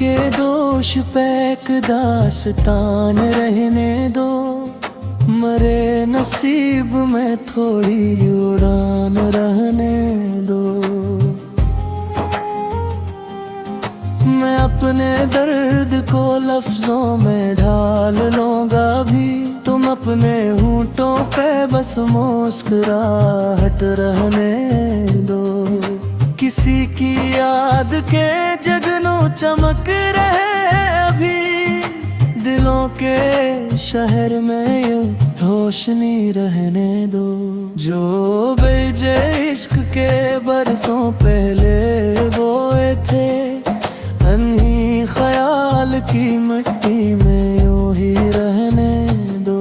के दोष पे एक दास्तान रहने दो, मरे नसीब में थोड़ी उड़ान रहने दो। मैं अपने दर्द को लफ्जों में ढाल लूंगा भी, तुम अपने होंठों पे बस मुस्कुराहट रहने दो। किसी की याद के जगनों चमक रहे अभी, दिलों के शहर में ये रोशनी रहने दो। जो बीज इश्क के बरसों पहले बोए थे, अन्ही ख्याल की मिट्टी में यूं ही रहने दो।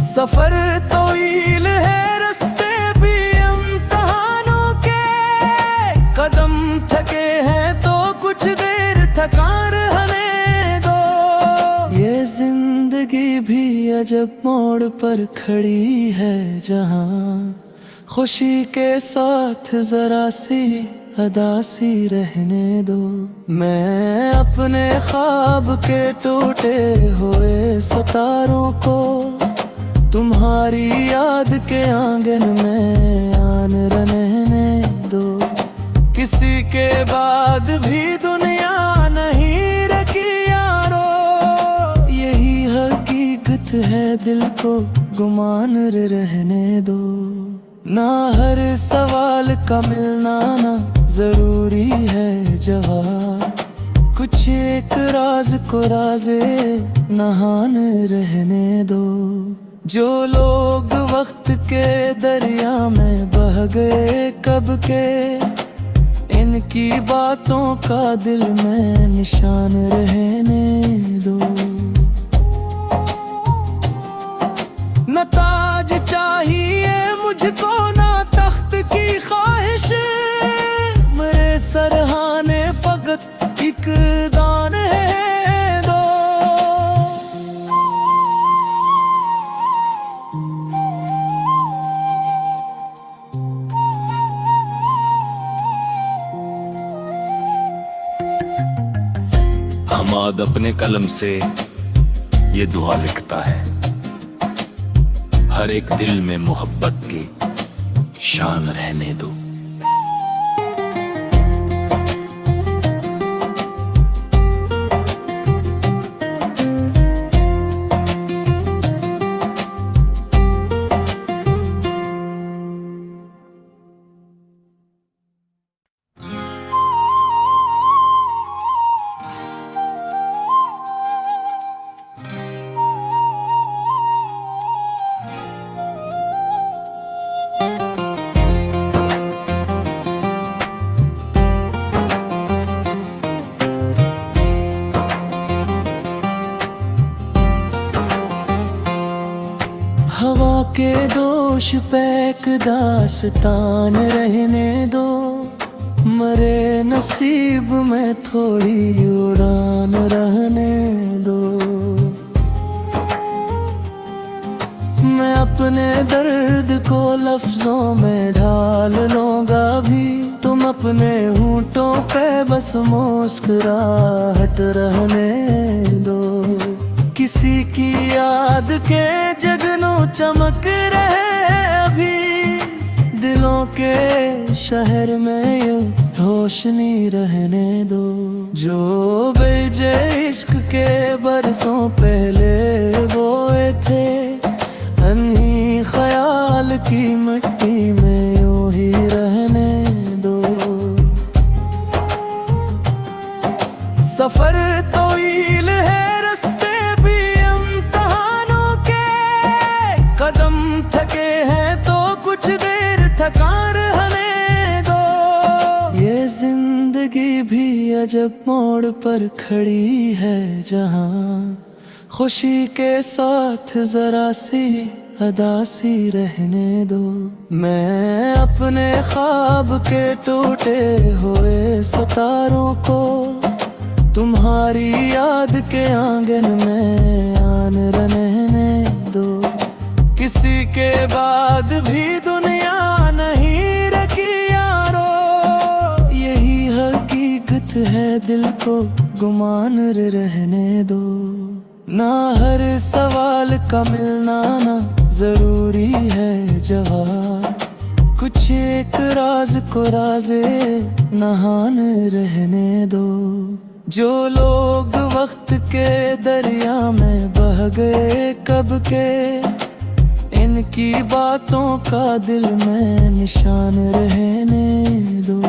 सफर तवील है, रास्ते भी इम्तिहानों के, कदम थके हैं तो कुछ देर थकान रहने दो। ये जिंदगी भी अजब मोड़ पर खड़ी है, जहाँ खुशी के साथ जरा सी अदासी रहने दो। मैं अपने ख्वाब के टूटे हुए सितारों को तुम्हारी याद के आंगन में आन रहने दो। किसी के बाद भी दुनिया नहीं रखी यारो, यही हकीकत है, दिल को गुमान रहने दो। ना हर सवाल का मिलना ना जरूरी है जवाब, कुछ एक राज को राज़े नहान रहने दो। जो लोग वक्त के दरिया में बह गए कब के, इनकी बातों का दिल में निशान रहने दो। न ताज चाहिए मुझको ना तख्त की ख्वाहिश, मेरे सरहाने फकत एक दान है दो। हमाद अपने कलम से ये दुआ लिखता है, हर एक दिल में मोहब्बत की शान रहने दो। हवा के दोष पे एक दास्तान रहने दो, मरे नसीब में थोड़ी उड़ान रहने दो। मैं अपने दर्द को लफ्जों में ढाल लूंगा भी, तुम अपने होंठों पे बस मुस्कुराहट रहने दो। किसी की याद के जगनों चमक रहे अभी, दिलों के शहर में ये रोशनी रहने दो। जो बीज इश्क के बरसों पहले बोए थे, अन्ही ख्याल की मिट्टी में यूं ही रहने दो। सफर तवील है, कदम थके हैं तो कुछ देर थकान रहने दो। ये जिंदगी भी अजब मोड़ पर खड़ी है, जहाँ खुशी के साथ जरा सी अदासी रहने दो। मैं अपने ख्वाब के टूटे हुए सितारों को तुम्हारी याद के आंगन में आन रहने दो। किसी के बाद भी दुनिया नहीं रखी यारो, यही दिल को गुमान रहने दो। ना हर सवाल का मिलना ना जरूरी है जवाब, कुछ एक राज को राज़े नहान रहने दो। जो लोग वक्त के दरिया में बह गए कब के, इनकी बातों का दिल में निशान रहने दो।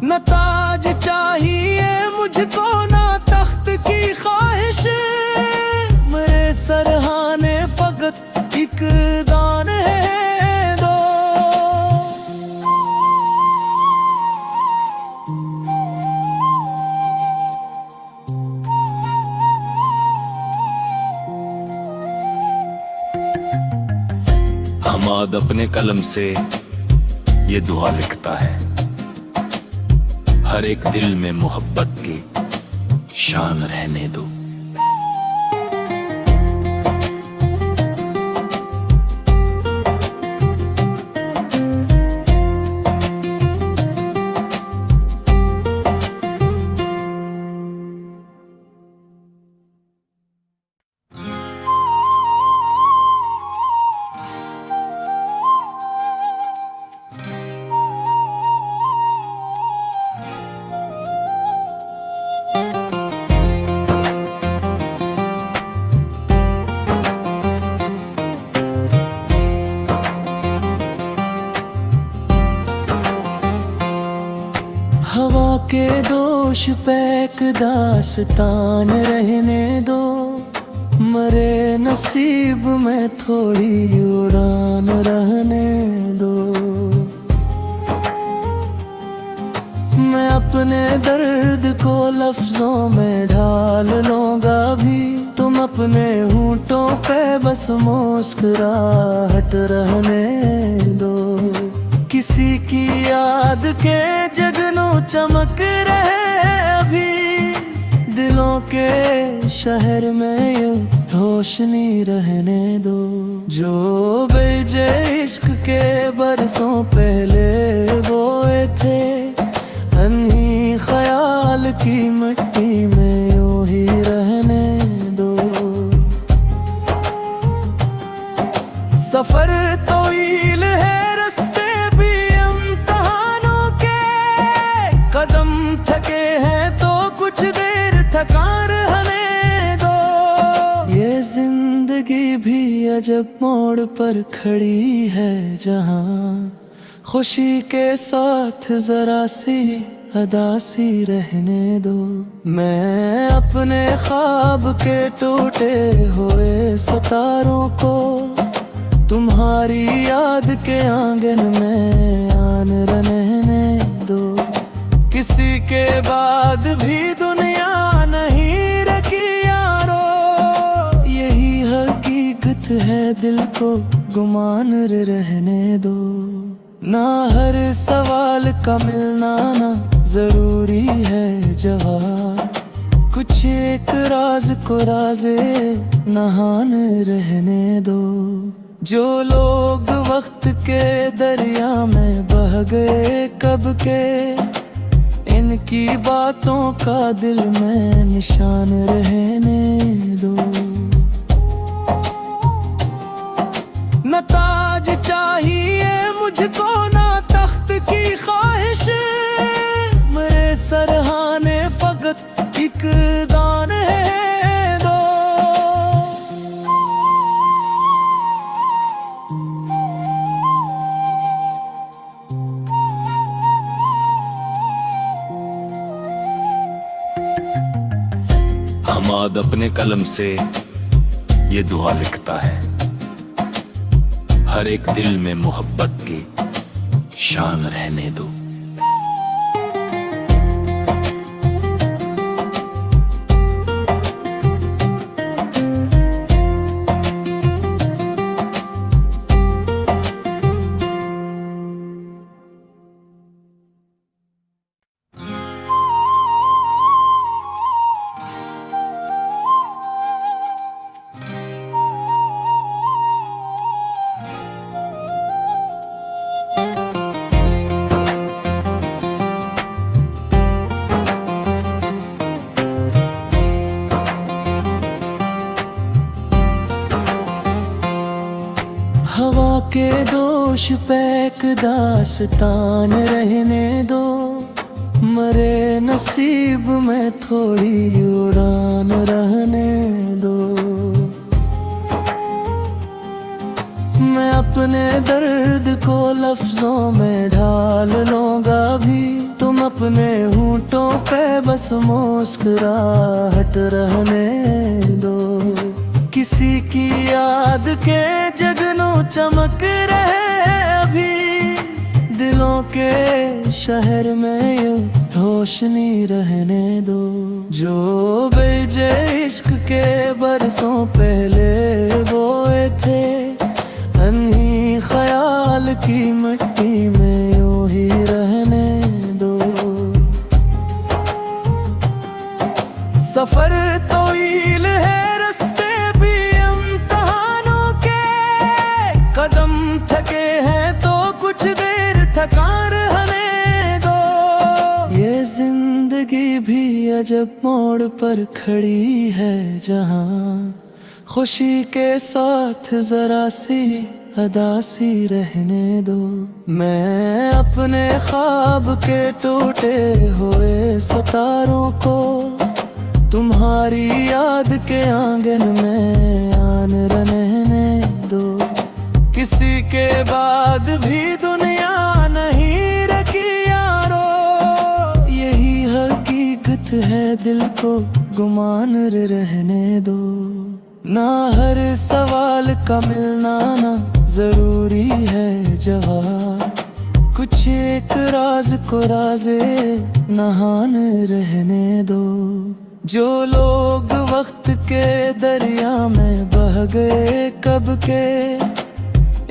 न ताज चाहिए मुझको ना तख्त की ख्वाहिश, मेरे सरहाने फकत एक दान है दो। हमाद अपने कलम से ये दुआ लिखता है, हर एक दिल में मोहब्बत की शान रहने दो। हवा के दोष पे एक दास्तान रहने दो, मरे नसीब में थोड़ी उड़ान रहने दो। मैं अपने दर्द को लफ्जों में ढाल लूंगा भी, तुम अपने होंठों पे बस मुस्कुराहट रहने दो। किसी की याद के जगनों चमक रहे अभी, दिलों के शहर में ये रोशनी रहने दो। जो बीजे इश्क के बरसों पहले बोए थे, अन्ही ख्याल की मिट्टी में यूं ही रहने दो। सफर तवील है कदम थके हैं तो कुछ देर थकान रहने दो। ये जिंदगी भी अजब मोड़ पर खड़ी है, जहाँ खुशी के साथ जरा सी अदासी रहने दो। मैं अपने ख्वाब के टूटे हुए सितारों को तुम्हारी याद के आंगन में आन रहने दो। किसी के बाद भी दुनिया नहीं रखी यारो, यही हकीकत है दिल को गुमान रहने दो। ना हर सवाल का मिलना ना जरूरी है जवाब, कुछ एक राज को राज़े नहान रहने दो। जो लोग वक्त के दरिया में बह गए कब के, इनकी बातों का दिल में निशान रहने दो। न ताज चाहिए मुझको ना तख्त की ख्वाहिश, मेरे सरहाने फकत एक दान है दो। हमाद अपने कलम से ये दुआ लिखता है, हर एक दिल में मोहब्बत की शान रहने दो। के दोष पे एक दास्तान रहने दो, मरे नसीब में थोड़ी उड़ान रहने दो। मैं अपने दर्द को लफ्जों में ढाल लूंगा भी, तुम अपने होंठों पे बस मुस्कुराहट रहने दो। किसी की याद के जगनों चमक रहे अभी, दिलों के शहर में ये रोशनी रहने दो। जो बीज इश्क के बरसों पहले बोए थे, अन्ही ख्याल की मिट्टी में यूं ही रहने दो। सफर तवील है, रास्ते भी इम्तिहानों के, कदम थके हैं तो कुछ देर थकान रहने दो। ये जिंदगी भी अजब मोड़ पर खड़ी है, जहाँ खुशी के साथ जरा सी अदासी रहने दो। मैं अपने ख्वाब के टूटे हुए सितारों को तुम्हारी याद के आंगन में आन रहने दो। किसी के बाद भी दुनिया नहीं रखी यारो, यही हकीकत है, दिल को गुमान रहने दो। ना हर सवाल का मिलना ना जरूरी है जवाब, कुछ एक राज को राज़े नहान रहने दो। जो लोग वक्त के दरिया में बह गए कब के,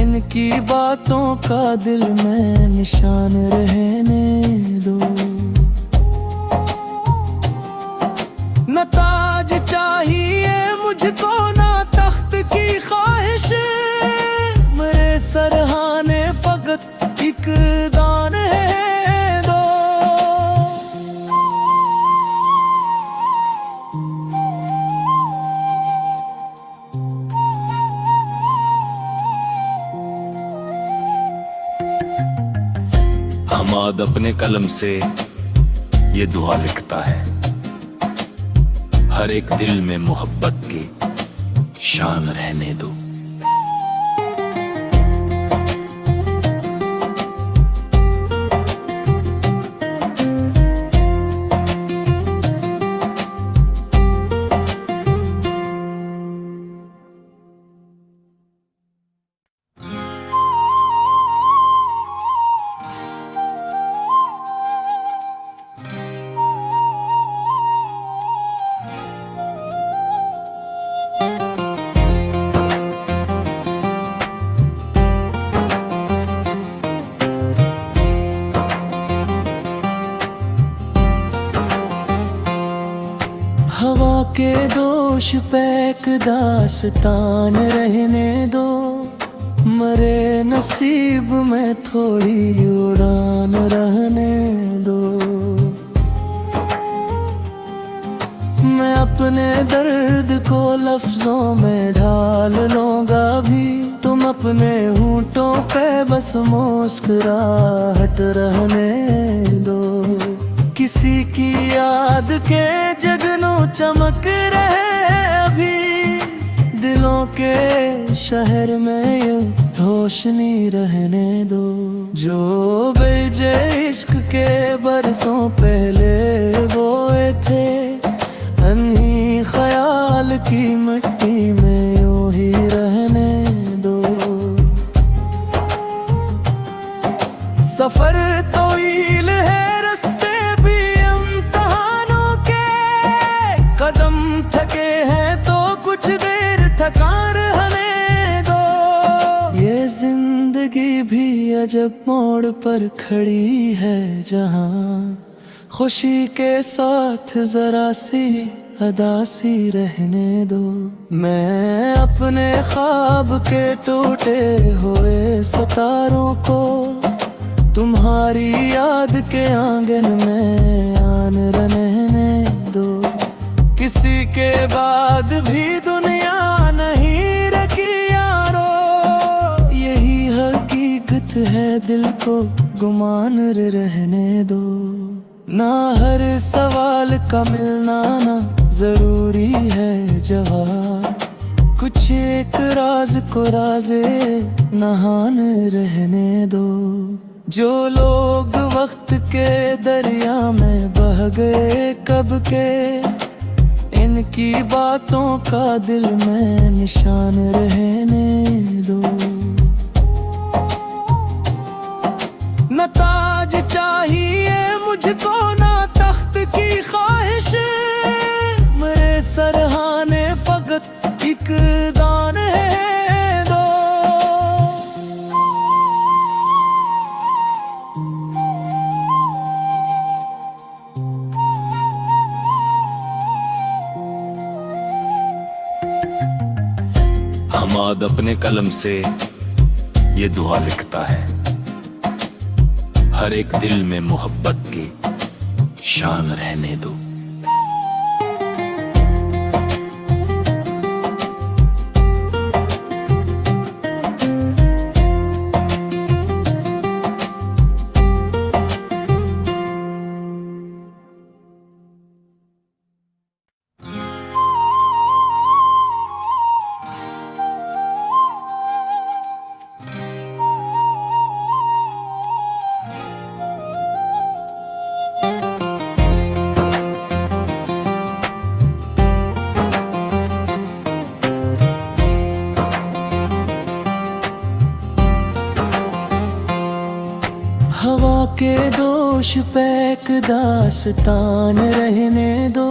इनकी बातों का दिल में निशान रहने दो। न ताज चाहिए मुझको ना तख्त की ख्वाहिश, मेरे सरहाने फकत एक दान है दो। हमाद अपने कलम से ये दुआ लिखता है, हर एक दिल में मोहब्बत की शान रहने दो। हवा के दोष पे एक दास्तान रहने दो, मरे नसीब में थोड़ी उड़ान रहने दो। मैं अपने दर्द को लफ्जों में ढाल लूंगा भी, तुम अपने होंठों पे बस मुस्कुराहट रहने दो। किसी की याद के जगनों चमक रहे अभी, दिलों के शहर में ये रोशनी रहने दो। जो बीज इश्क के बरसों पहले बोए थे, अन्ही ख्याल की मिट्टी में यूं ही रहने दो। सफर तवील है, कदम थके हैं तो कुछ देर थकान रहने दो। ये जिंदगी भी अजब मोड़ पर खड़ी है, जहाँ खुशी के साथ जरा सी अदासी रहने दो। मैं अपने ख्वाब के टूटे हुए सितारों को तुम्हारी याद के आंगन में आन रहने दो। किसी के बाद भी दुनिया नहीं रखी यारो, यही को गुमान रहने दो। ना हर सवाल का मिलना ना जरूरी है जवाब, कुछ एक राज को राज़े नहान रहने दो। जो लोग वक्त के दरिया में बह गए कब के, इनकी बातों का दिल में निशान रहने दो। न ताज चाहिए मुझको ना तख्त की ख्वाहिश, मेरे सरहाने फकत एक दान है दो। हमाद अपने कलम से ये दुआ लिखता है, हर एक दिल में मोहब्बत की शान रहने दो। हवा के दोष पे एक दास्तान रहने दो,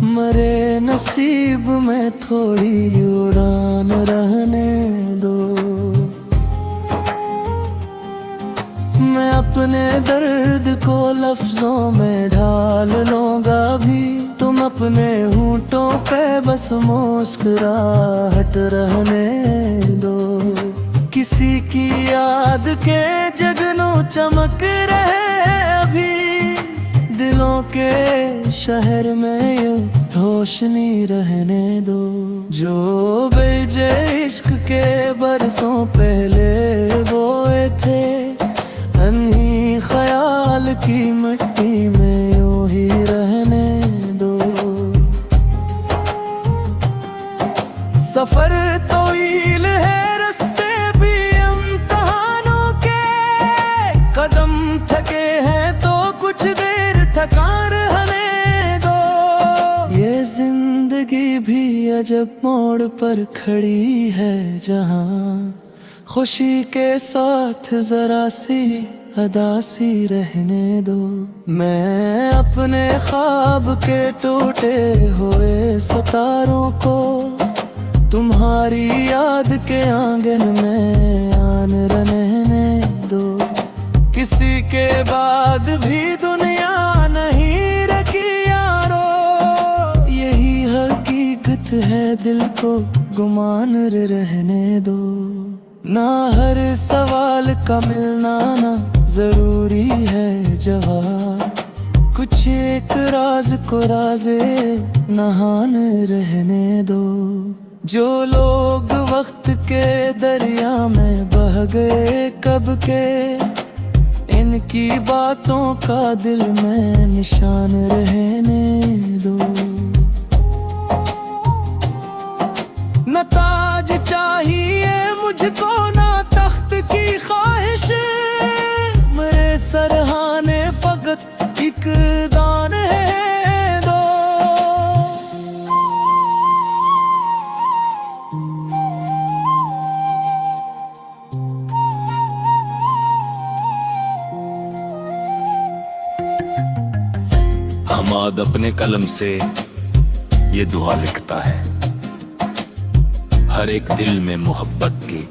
मरे नसीब में थोड़ी उड़ान रहने दो। मैं अपने दर्द को लफ्जों में ढाल लूंगा भी, तुम अपने होंठों पे बस मुस्कुराहट रहने दो। किसी की याद के जगनों चमक रहे अभी, दिलों के शहर में ये रोशनी रहने दो। जो बीजे इश्क के बरसों पहले बोए थे, अन्ही ख्याल की मिट्टी में यूं ही रहने दो। सफर तवील है कदम थके हैं तो कुछ देर थकान रहने दो। ये जिंदगी भी अजब मोड़ पर खड़ी है, जहाँ खुशी के साथ जरा सी अदासी रहने दो। मैं अपने ख्वाब के टूटे हुए सितारों को तुम्हारी याद के आंगन में आन रहने दो। किसी के बाद भी दुनिया नहीं रखी यारो, यही हकीकत है दिल को गुमान रहने दो। ना हर सवाल का मिलना ना जरूरी है जवाब, कुछ एक राज को राज़े नहान रहने दो। जो लोग वक्त के दरिया में बह गए कब के, इनकी बातों का दिल में निशान रहने दो। न ताज चाहिए मुझको ना तख्त की ख्वाहिश, मेरे सरहाने फकत एक दान है दो। हमाद अपने कलम से ये दुआ लिखता है, हर एक दिल में मोहब्बत की